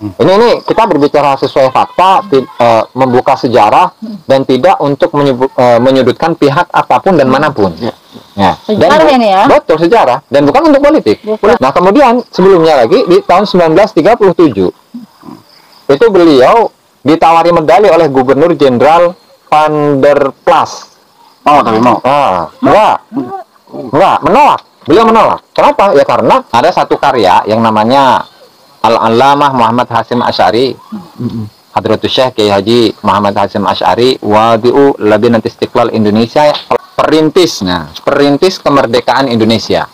Ini kita berbicara sesuai fakta, membuka sejarah dan tidak untuk menyudutkan pihak apapun dan manapun. Ya. Sejarah Dan, ini ya. Betul, sejarah dan bukan untuk politik. Bukan. Nah, kemudian sebelumnya lagi di tahun 1937 itu beliau ditawari medali oleh Gubernur Jenderal Van der Plas. Tapi mau. Enggak, menolak. Beliau menolak. Kenapa? Ya karena ada satu karya yang namanya Al-Allamah Muhammad Hasyim Asy'ari, Hadratus Syekh Kiai Haji Muhammad Hasyim Asy'ari, Wadi'u Labinat Istiqlal Indonesia, perintis kemerdekaan Indonesia.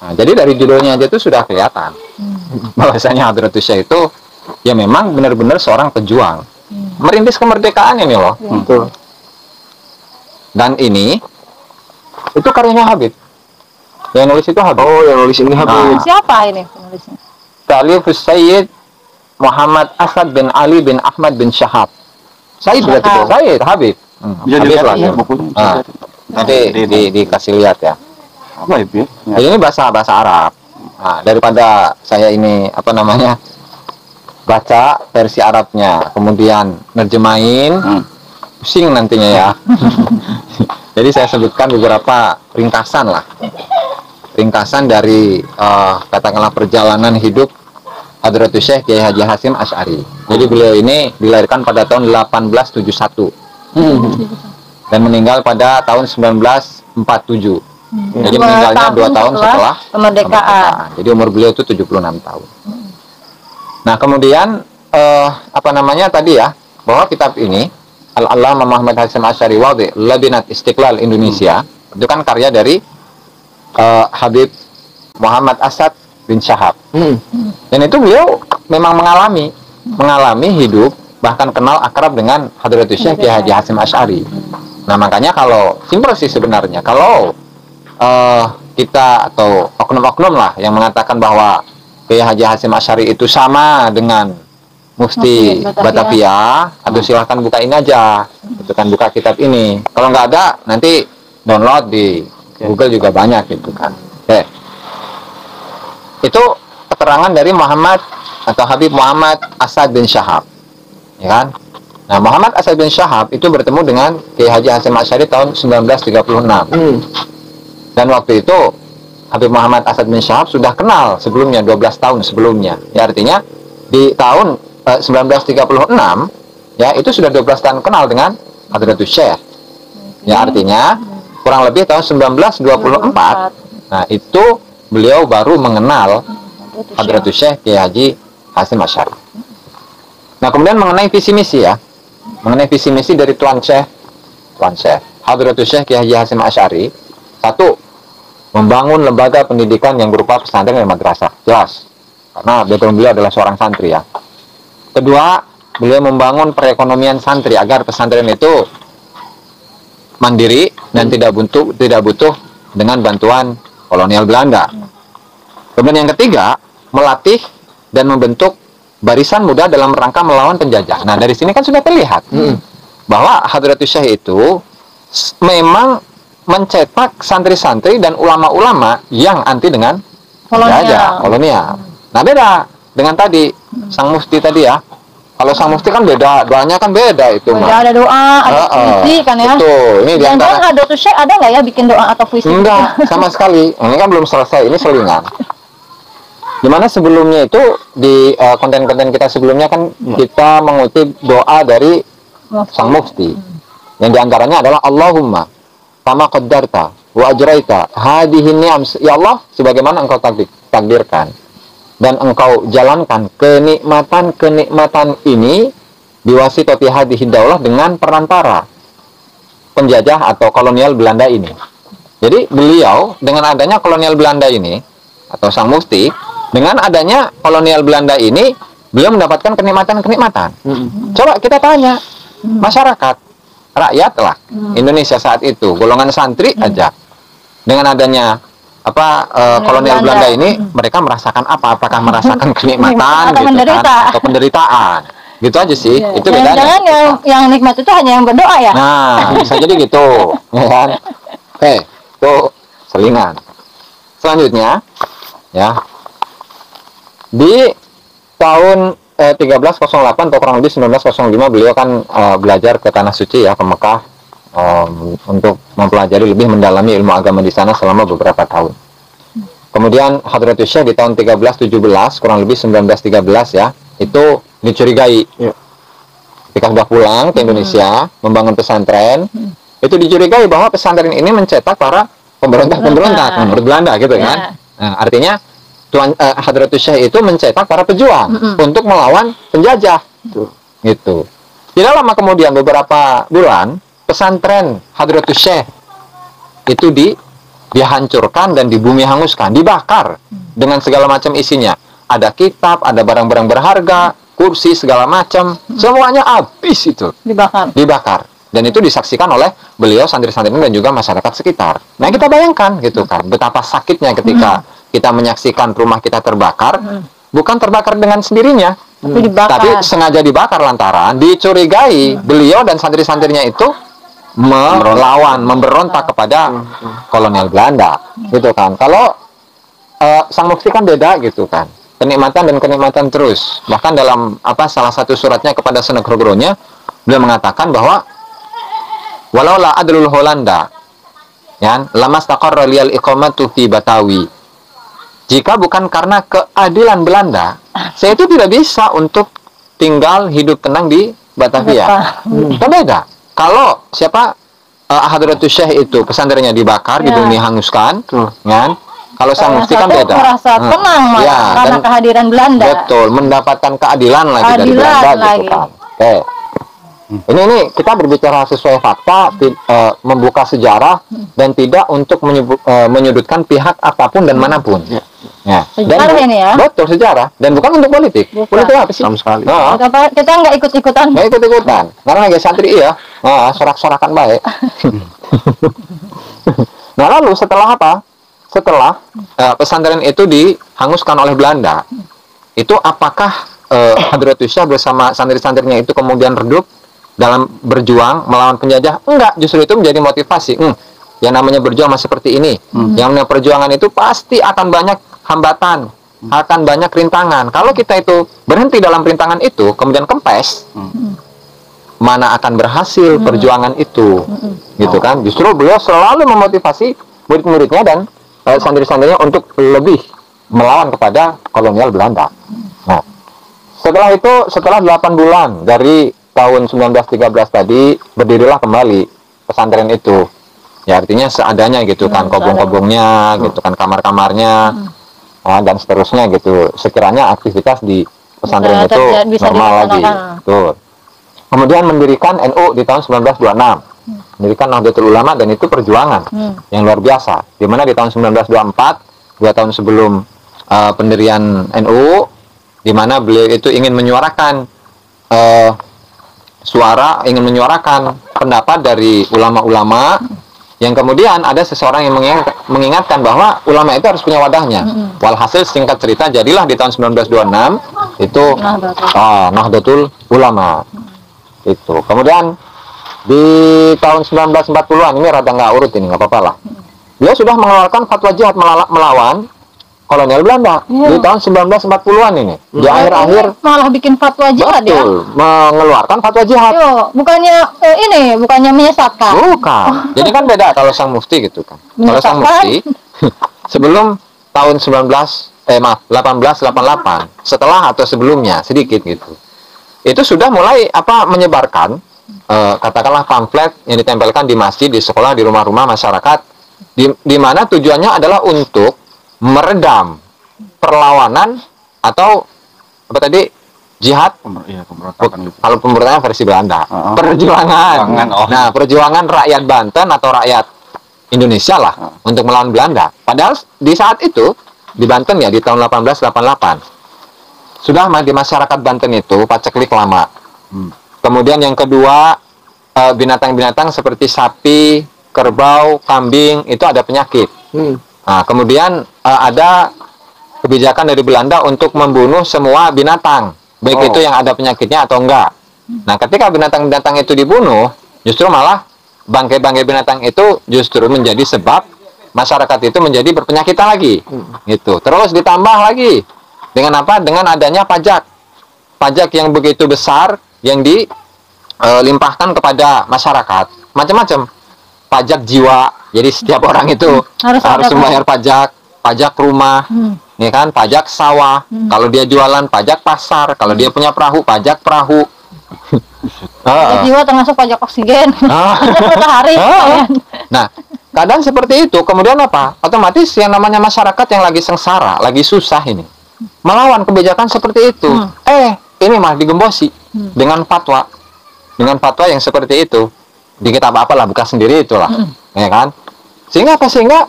Nah, jadi dari judulnya aja itu sudah kelihatan bahwasanya Hadratus Syekh itu ya memang benar-benar seorang pejuang, merintis kemerdekaan ini loh. Betul. Dan ini itu karyanya Habib. Yang nulis itu Habib. Oh, yang nulis ini Habib. Siapa ini penulisnya? Ta'alifus Sayyid Muhammad Asad bin Ali bin Ahmad bin Syahab. Sayyid berarti itu. Sayyid Habib. Bisa Habib dilihat lah. ya bukunya. Nah, nanti dikasih lihat ya. Apa ya? Jadi ini bahasa Arab. Nah, daripada saya ini baca versi Arabnya, kemudian nerjemahin, pusing nantinya ya. Jadi saya sebutkan beberapa ringkasan lah. Ringkasan dari katakanlah perjalanan hidup Hadratus Syekh Kiai Haji Hasyim Asy'ari. Jadi beliau ini dilahirkan pada tahun 1871 dan meninggal pada tahun 1947. Jadi meninggalnya 2 tahun setelah kemerdekaan. Jadi umur beliau itu 76 tahun. Nah, kemudian tadi ya, bahwa kitab ini Al-Allamah Muhammad Hasyim Asy'ari Wadi' Labinat Istiqlal Indonesia, itu kan karya dari Habib Muhammad Asad bin Syahab. Dan itu beliau memang mengalami hidup, bahkan kenal akrab dengan Hadratus Syekh Kiai Haji Hasyim Asy'ari. Nah, makanya kalau simpel sih sebenarnya, kalau kita atau oknum-oknum lah yang mengatakan bahwa Kiai Haji Hasyim Asy'ari itu sama dengan Mufti Batavia, atau silahkan buka ini aja, itu kan, buka kitab ini. Kalau nggak ada, nanti download di Google juga banyak gitu kan. Itu keterangan dari Muhammad atau Habib Muhammad Asad bin Syahab, ya kan? Nah, Muhammad Asad bin Syahab itu bertemu dengan Kiai Haji Hasyim Asy'ari tahun 1936. Dan waktu itu Habib Muhammad Asad bin Syahab sudah kenal sebelumnya, 12 tahun sebelumnya. Ya, artinya di tahun 1936 ya itu sudah 12 tahun kenal dengan Hadratus Syekh. Ya, artinya kurang lebih tahun 1924. Nah, itu beliau baru mengenal Hadratus Syekh Kiai Haji Hasyim Asy'ari. Nah, kemudian mengenai visi misi ya. Mengenai visi misi dari Tuan Syekh Hadratus Syekh Kiai Haji Hasyim Asy'ari, satu, membangun lembaga pendidikan yang berupa pesantren dan madrasah. Jelas. Karena beliau adalah seorang santri ya. Kedua, beliau membangun perekonomian santri agar pesantren itu mandiri dan tidak butuh dengan bantuan kolonial Belanda. Kemudian yang ketiga, melatih dan membentuk barisan muda dalam rangka melawan penjajah. Nah, dari sini kan sudah terlihat bahwa Hadratus Syekh itu memang mencetak santri-santri dan ulama-ulama yang anti dengan penjajah, kolonial. Nah, beda dengan tadi Sang Mufti tadi ya. Kalau Sang Mufti kan beda, doanya kan beda itu. Ada doa, ada puisi kan ya. Betul. Ini jangan Hadratus Syekh ada nggak ya bikin doa atau puisi? Enggak, sama sekali. Ini kan belum selesai, ini selingan. Dimana sebelumnya itu di konten-konten kita sebelumnya kan kita mengutip doa dari Sang Mufti. Yang diantaranya adalah Allahumma kama qaddarta wa ajraita hadhihi ni'am, ya Allah, sebagaimana engkau takdirkan dan engkau jalankan kenikmatan ini biwasitati hadhihi daulah, dengan perantara penjajah atau kolonial Belanda ini. Jadi beliau dengan adanya kolonial Belanda ini atau Sang Mufti, dengan adanya kolonial Belanda ini beliau mendapatkan kenikmatan. Coba kita tanya masyarakat, rakyat lah Indonesia saat itu, golongan santri aja, dengan adanya kolonial Belanda ini, mereka merasakan apa? Apakah merasakan kenikmatan atau gitu kan, atau penderitaan? Gitu aja sih. Itu bedanya. Jangan yang nikmat itu hanya yang berdoa ya? Nah, bisa jadi gitu, ya kan? Oke, itu selingan. Selanjutnya, ya, di tahun 1308 atau kurang lebih 1905 beliau kan belajar ke Tanah Suci ya, ke Mekah, untuk mempelajari lebih mendalami ilmu agama di sana selama beberapa tahun. Kemudian Hadratus Syekh di tahun 1317 kurang lebih 1913 ya, itu dicurigai. Ketika sudah pulang ke Indonesia membangun pesantren, itu dicurigai bahwa pesantren ini mencetak para pemberontak menurut Belanda gitu kan. Nah, artinya Hadratus Syekh itu mencetak para pejuang untuk melawan penjajah gitu. Tidak lama kemudian, beberapa bulan, pesantren Hadratus Syekh itu dihancurkan dan dibumi hanguskan, dibakar dengan segala macam isinya. Ada kitab, ada barang-barang berharga, kursi segala macam, semuanya habis itu. Dibakar. Dan itu disaksikan oleh beliau, santri-santrinya dan juga masyarakat sekitar. Nah, kita bayangkan gitu kan, betapa sakitnya ketika kita menyaksikan rumah kita terbakar, bukan terbakar dengan sendirinya, tapi sengaja dibakar lantaran dicurigai beliau dan santri-santrinya itu melawan, memberontak kepada kolonial Belanda, gitu kan. Kalau Sang Mufti kan beda gitu kan, kenikmatan dan kenikmatan terus. Bahkan dalam salah satu suratnya kepada Senegrogronya, beliau mengatakan bahwa walau la adlul Holanda, ya, lamastaqarra liyal iqamatu fi Batawi. Jika bukan karena keadilan Belanda, saya itu tidak bisa untuk tinggal hidup tenang di Batavia. Itu beda. Kalau Hadratus Syekh itu pesantrennya dibakar, dibumi hanguskan, kan? Kalau Sang Mufti kan beda. Merasa tenang karena kehadiran Belanda. Betul, mendapatkan keadilan lagi dari Belanda gitu kan. Oke. Ini kita berbicara sesuai fakta, membuka sejarah dan tidak untuk menyudutkan pihak apapun dan manapun. Ya. Sejarah dan, ini ya. Betul, sejarah, dan bukan untuk politik. Politik apa sih? Sama sekali. Kita nggak ikut-ikutan. Nggak ikut-ikutan. Karena lagi santri ya, sorak-sorakan baik. Nah, lalu setelah apa? Setelah pesantren itu dihanguskan oleh Belanda, itu apakah Hadratus Syekh bersama santri-santrinya itu kemudian redup dalam berjuang melawan penjajah? Enggak, justru itu menjadi motivasi. Yang namanya berjuang masih seperti ini. Yang namanya perjuangan itu pasti akan banyak hambatan, akan banyak rintangan. Kalau kita itu berhenti dalam rintangan itu, kemudian kempes, mana akan berhasil perjuangan itu, gitu kan? Justru beliau selalu memotivasi murid-muridnya dan santri-santrinya untuk lebih melawan kepada kolonial Belanda. Nah, setelah itu, setelah 8 bulan dari tahun 1913 tadi, berdirilah kembali pesantren itu. Ya, artinya seadanya gitu kan, kobong-kobongnya, gitu kan, kamar-kamarnya, dan seterusnya gitu. Sekiranya aktivitas di pesantren itu normal lagi. Tuh. Kemudian mendirikan NU di tahun 1926. Mendirikan Nahdlatul Ulama, dan itu perjuangan yang luar biasa. Di mana di tahun 1924, 2 tahun sebelum pendirian NU, di mana beliau itu ingin menyuarakan ingin menyuarakan pendapat dari ulama-ulama, yang kemudian ada seseorang yang mengingatkan bahwa ulama itu harus punya wadahnya. Walhasil singkat cerita, jadilah di tahun 1926 itu Nahdlatul Ulama. Itu. Kemudian di tahun 1940-an, ini rada nggak urut ini, nggak apa-apa lah. Dia sudah mengeluarkan fatwa jihad melawan kolonial Belanda di tahun 1940-an ini. Di akhir-akhir malah bikin fatwa jihad ya. Mengeluarkan fatwa jihad. Bukannya menyesatkan. Bukan. Jadi kan beda kalau Sang Mufti gitu kan. Kalau Sang Mufti sebelum tahun 1888, setelah atau sebelumnya sedikit gitu. Itu sudah mulai menyebarkan katakanlah pamflet yang ditempelkan di masjid, di sekolah, di rumah-rumah masyarakat, di mana tujuannya adalah untuk meredam perlawanan atau jihad. Pemberontakan gitu. Kalau pemberontakan versi Belanda, perjuangan. Nah, perjuangan rakyat Banten atau rakyat Indonesia lah untuk melawan Belanda. Padahal di saat itu di Banten ya, di tahun 1888 sudah di masyarakat Banten itu paceklik lama. Kemudian yang kedua, binatang-binatang seperti sapi, kerbau, kambing itu ada penyakit. Nah, kemudian ada kebijakan dari Belanda untuk membunuh semua binatang, baik itu yang ada penyakitnya atau enggak. Nah, ketika binatang-binatang itu dibunuh, justru malah bangkai-bangkai binatang itu justru menjadi sebab masyarakat itu menjadi berpenyakitan lagi. Gitu. Terus ditambah lagi Dengan apa? Dengan adanya pajak. Pajak yang begitu besar yang dilimpahkan kepada masyarakat. Macam-macam. Pajak jiwa. Jadi setiap orang itu Harus ada membayar pajak rumah, ya kan? Pajak sawah. Kalau dia jualan, pajak pasar. Kalau dia punya perahu, pajak perahu. Pajak jiwa termasuk pajak oksigen. Pajak matahari. Nah, kadang seperti itu, kemudian apa? Otomatis yang namanya masyarakat yang lagi sengsara, lagi susah ini, melawan kebijakan seperti itu. Ini malah digembosi dengan fatwa yang seperti itu. Di kitab apalah, buka sendiri itulah, ya kan? Sehingga apa? Sehingga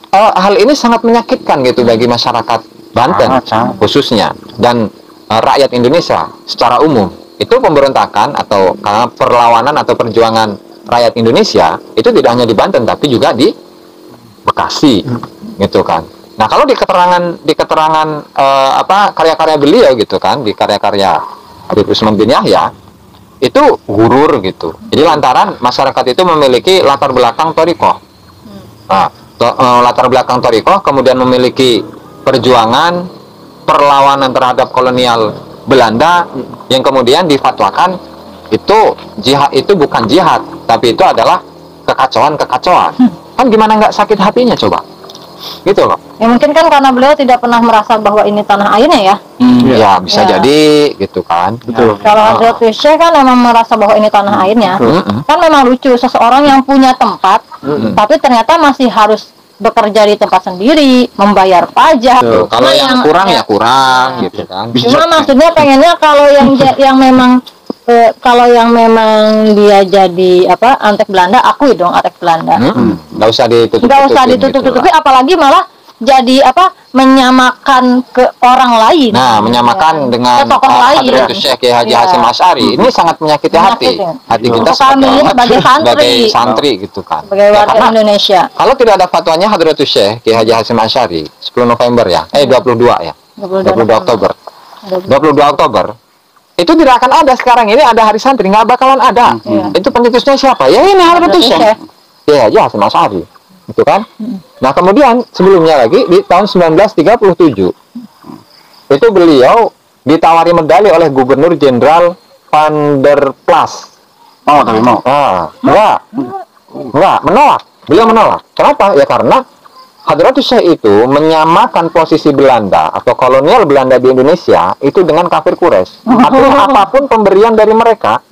hal ini sangat menyakitkan gitu bagi masyarakat Banten khususnya, dan rakyat Indonesia secara umum. Itu pemberontakan atau perlawanan atau perjuangan rakyat Indonesia itu tidak hanya di Banten tapi juga di Bekasi, gitu kan. Nah, kalau di keterangan karya-karya beliau gitu kan, di karya-karya Habib Usman bin Yahya itu gurur gitu. Jadi lantaran masyarakat itu memiliki latar belakang thariqah. Nah, latar belakang thariqah, kemudian memiliki perjuangan perlawanan terhadap kolonial Belanda yang kemudian difatwakan itu jihad, itu bukan jihad tapi itu adalah kekacauan. Kan gimana nggak sakit hatinya coba, gitu loh. Ya mungkin kan karena beliau tidak pernah merasa bahwa ini tanah airnya ya. Ya bisa jadi gitu kan. Betul. Kalau Hadratul Syekh kan memang merasa bahwa ini tanah airnya. Kan memang lucu, seseorang yang punya tempat tapi ternyata masih harus bekerja di tempat sendiri, membayar pajak. Kalau yang kurang ya kurang gitu kan. Cuma maksudnya pengennya kalau yang memang dia jadi antek Belanda, akui dong antek Belanda. Nggak usah ditutup-tutupin. Nggak usah ditutup-tutupi, apalagi malah jadi menyamakan ke orang lain. Nah, menyamakan dengan ke tokoh lain. Hadratus Syekh Kiai Haji Hasyim Asy'ari. Ini sangat menyakiti hati kita sebagai santri gitu kan. Sebagai warga Indonesia. Kalau tidak ada fatwanya Hadratus Syekh Kiai Haji Hasyim Asy'ari 10 November ya. 22 ya. 22 Oktober. 22 Oktober. Itu tidak akan ada sekarang ini, ada hari santri, nggak bakalan ada. Itu pencetusnya siapa? Ya ini Hadratus Syekh Kiai Haji Hasyim Asy'ari. Gitu kan? Nah, kemudian sebelumnya lagi di tahun 1937 itu beliau ditawari medali oleh Gubernur Jenderal Van der Plas. Tapi mau. Enggak, menolak. Beliau menolak. Kenapa? Ya karena Hadratus Syekh itu menyamakan posisi Belanda atau kolonial Belanda di Indonesia itu dengan kafir Quraisy. Artinya apapun pemberian dari mereka,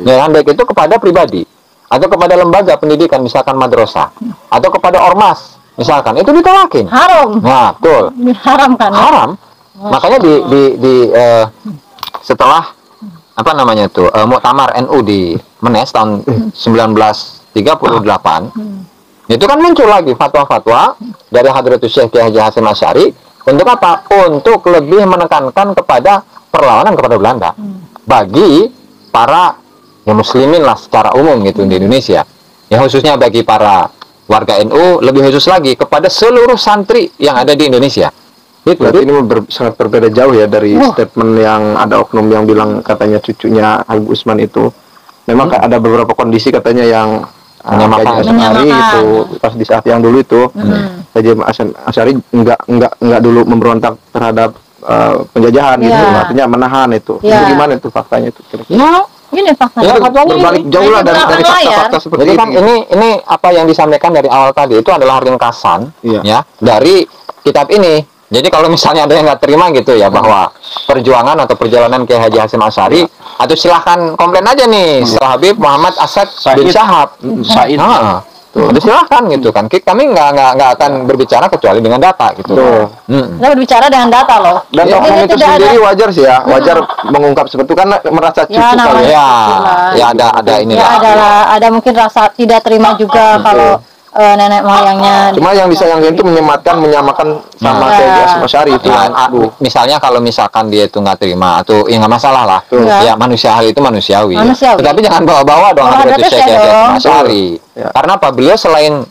ya baik itu kepada pribadi atau kepada lembaga pendidikan misalkan madrasah atau kepada ormas misalkan, itu ditolakin. Haram. Nah, betul. Haram kan? Haram. Makanya setelah Muktamar NU di Menes tahun 1938 itu kan muncul lagi fatwa-fatwa dari Hadratus Syekh Kiai Haji Hasyim Asy'ari untuk apa? Untuk lebih menekankan kepada perlawanan kepada Belanda bagi para muslimin lah secara umum gitu di Indonesia. Ya khususnya bagi para warga NU, lebih khusus lagi kepada seluruh santri yang ada di Indonesia. Berarti ini sangat berbeda jauh ya dari statement yang ada oknum yang bilang katanya cucunya Habib Usman itu. Memang ada beberapa kondisi katanya yang Asy'ari gitu pas di saat yang dulu itu Haji Asy'ari enggak dulu memberontak terhadap penjajahan gitu, artinya menahan itu. Itu gimana itu faktanya itu kira-kira? Ini faktanya. Berbalik jauh lah dari fakta-fakta seperti ini. Jadi kan ini apa yang disampaikan dari awal tadi itu adalah ringkasan ya dari kitab ini. Jadi kalau misalnya ada yang nggak terima gitu ya bahwa perjuangan atau perjalanan Kiai Haji Hasyim Asy'ari, atau silahkan komplain aja nih setelah Habib Muhammad Asad bin Syahab. Udah silahkan gitu kan. Kami nggak akan berbicara kecuali dengan data gitu. Kita berbicara dengan data loh. Dan oknum itu sendiri wajar sih ya, wajar mengungkap seperti itu karena merasa cukup kali ya. Ya ada ini lah. Ada mungkin rasa tidak terima juga kalau nenek moyangnya. Cuma yang disayangkan itu menyamakan sama Kiai Hasyim Asy'ari itu. Misalnya kalau misalkan dia itu nggak terima atau ya nggak masalah lah. Ya manusia hal itu manusiawi. Tetapi jangan bawa-bawa dong Hadratus Syekh Kiai Hasyim Asy'ari. Karena apa? Beliau selain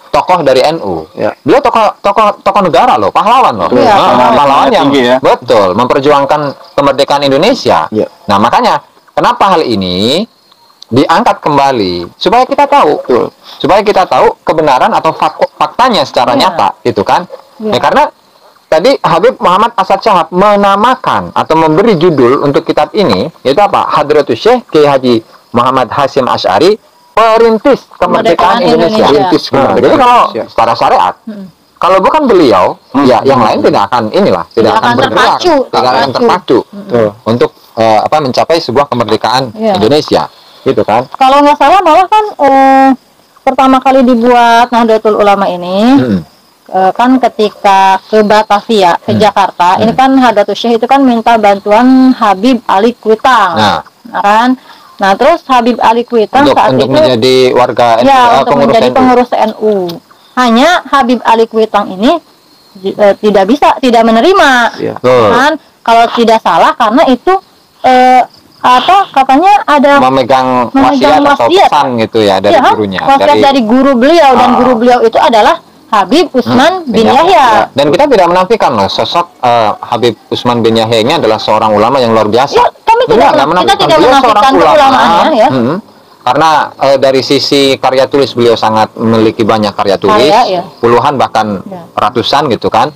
tokoh dari NU. Beliau tokoh negara loh, pahlawan loh. Pahlawan yang betul memperjuangkan kemerdekaan Indonesia. Nah, makanya kenapa hal ini diangkat kembali supaya kita tahu kebenaran atau faktanya secara nyata gitu kan. Ya karena tadi Habib Muhammad Asad Syahab menamakan atau memberi judul untuk kitab ini, yaitu apa? Hadratus Syekh Kiai Haji Muhammad Hasyim Asy'ari, Perintis Kemerdekaan Indonesia. Perintis Nah, jadi kalau secara syariat, kalau bukan beliau, ya yang lain tidak akan tidak akan bergerak, tidak akan terpacu untuk mencapai sebuah kemerdekaan Indonesia, gitu kan? Kalau nggak salah malah kan pertama kali dibuat Nahdlatul Ulama ini kan ketika ke Batavia, ke Jakarta, ini kan Hadratus Syekh itu kan minta bantuan Habib Ali Kuitang, kan? Nah, terus Habib Ali Kuitang untuk menjadi warga NU, untuk menjadi pengurus NU. Hanya Habib Ali Kuitang ini tidak menerima, kan? Kalau tidak salah karena itu katanya ada memegang wasiat atau pesan gitu ya dari gurunya. Wasiat dari guru beliau, dan guru beliau itu adalah Habib Utsman bin Yahya. Dan kita tidak menafikan loh sosok Habib Utsman bin Yahya ini adalah seorang ulama yang luar biasa. Ya, kita tidak menafikan keulamaannya ya. Karena dari sisi karya tulis beliau sangat memiliki banyak karya tulis, puluhan bahkan ratusan gitu kan.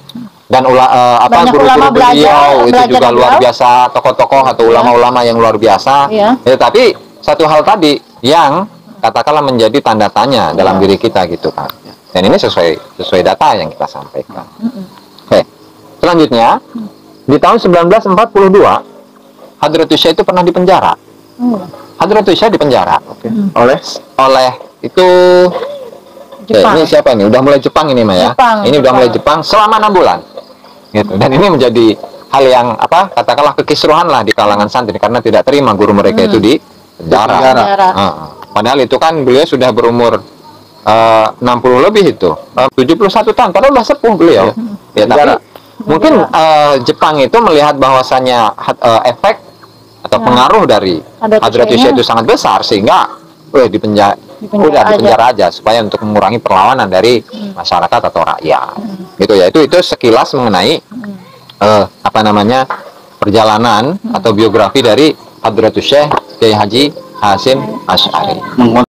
Dan guru-guru beliau itu juga luar biasa, tokoh-tokoh atau ulama-ulama yang luar biasa. Tapi satu hal tadi yang katakanlah menjadi tanda tanya dalam diri kita gitu kan. Dan ini sesuai data yang kita sampaikan. Oke. Selanjutnya di tahun 1942 Hadratus Syekh itu pernah dipenjara. Hadratus Syekh dipenjara oleh itu ini siapa ini? Udah mulai Jepang ini Maya. Ini udah mulai Jepang selama 6 bulan. Gitu. Dan ini menjadi hal yang katakanlah kekisruhan lah di kalangan santri karena tidak terima guru mereka itu di penjara. Padahal itu kan beliau sudah berumur 60 lebih itu, 71 tahun, padahal udah sepuh beliau. Ya, tapi mungkin Jepang itu melihat bahwasannya efek atau pengaruh dari Hadratus Syekh itu sangat besar sehingga dipenjara aja supaya untuk mengurangi perlawanan dari masyarakat atau rakyat. Gitu ya. Itu sekilas mengenai perjalanan atau biografi dari Hadratus Syekh Kiai Haji Hasyim Asy'ari.